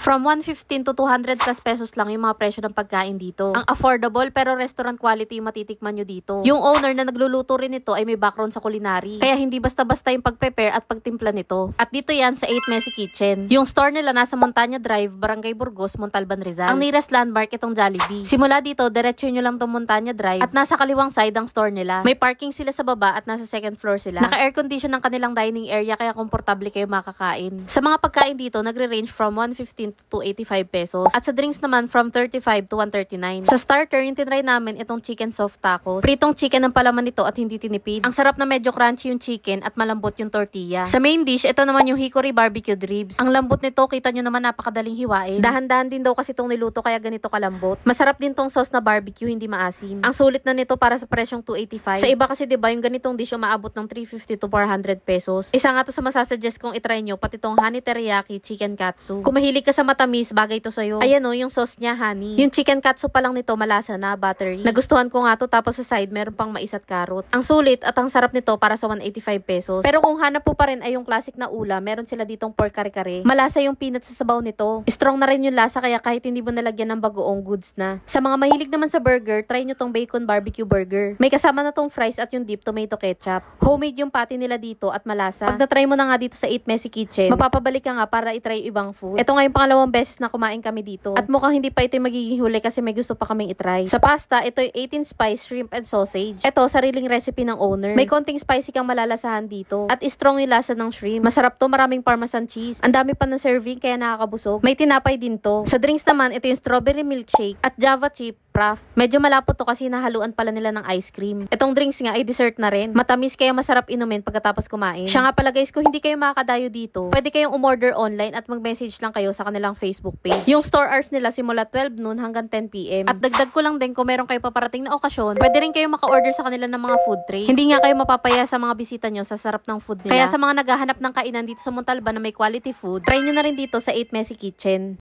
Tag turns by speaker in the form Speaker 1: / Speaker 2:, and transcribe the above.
Speaker 1: From 115 to 200 plus pesos lang yung mga presyo ng pagkain dito. Ang affordable pero restaurant quality yung matitikman nyo dito. Yung owner na nagluluto rin ito ay may background sa culinary. Kaya hindi basta-basta yung pag-prepare at pagtimpla nito. At dito yan sa 8 Messy Kitchen. Yung store nila nasa Montana Drive, Barangay Burgos, Montalban, Rizal. Ang nearest landmark itong Jollibee. Simula dito, diretso nyo lang tong Montana Drive at nasa kaliwang side ang store nila. May parking sila sa baba at nasa second floor sila. Naka-air condition ang kanilang dining area kaya komportable kayo makakain. Sa mga pagkain dito, nagre-range from 115 to 285 pesos. At sa drinks naman from 35 to 139. Sa starter, yung tinry namin itong chicken soft tacos. Pritong chicken ang palaman nito at hindi tinipid. Ang sarap na medyo crunchy yung chicken at malambot yung tortilla. Sa main dish, ito naman yung hickory barbecued ribs. Ang lambot nito, kita nyo naman napakadaling hiwain. Dahan-dahan din daw kasi itong niluto kaya ganito kalambot. Masarap din tong sauce na barbecue, hindi maasim. Ang sulit na nito para sa presyong 285. Sa iba kasi diba yung ganitong dish umaabot ng 350 to 400 pesos. Isa nga to sa masasuggest kong itry nyo, pati tong honey teriyaki chicken katsu. Kung mahilig ka sa matamis, bagay to sa'yo. Ayan o, yung sauce niya, honey. Yung chicken katsu pa lang nito, malasa na, buttery. Nagustuhan ko nga to, tapos sa side, meron pang mais at carrot. Ang sulit at ang sarap nito para sa 185 pesos. Pero kung hanap po pa rin ay yung classic na ulam, meron sila ditong pork kare-kare. Malasa yung peanut sa sabaw nito. Strong na rin yung lasa, kaya kahit hindi mo nalagyan ng bagoong goods na. Sa mga mahilig naman sa burger, try nyo tong bacon barbecue burger. May kasama na tong fries at yung dip tomato ketchup. Homemade yung patty nila dito at malasa. Pag na-try mo na nga dito sa 8 Messy Kitchen, mapapabalik ka nga para itry ibang food. Ito nga yung pangalawang beses na kumain kami dito. At mukhang hindi pa ito magiging huli kasi may gusto pa kaming itry. Sa pasta, ito yung 18 spice shrimp and sausage. Ito, sariling recipe ng owner. May konting spicy kang malalasahan dito. At strong yung lasa ng shrimp. Masarap to, maraming parmesan cheese. Ang dami pa na serving kaya nakakabusog. May tinapay din to. Sa drinks naman, ito yung strawberry milkshake at java chip. Medyo malapot to kasi nahaluan pala nila ng ice cream. Itong drinks nga ay dessert na rin. Matamis kaya masarap inumin pagkatapos kumain. Siya nga pala guys, kung hindi kayo makakadayo dito, pwede kayong umorder online at mag-message lang kayo sa kanilang Facebook page. Yung store hours nila simula 12 noon hanggang 10 PM. At dagdag ko lang din kung meron kayo paparating na okasyon, pwede rin kayo maka-order sa kanila ng mga food trays. Hindi nga kayo mapapaya sa mga bisita nyo sa sarap ng food nila. Kaya sa mga naghahanap ng kainan dito sa Montalban na may quality food, try nyo na rin dito sa 8 Messy Kitchen.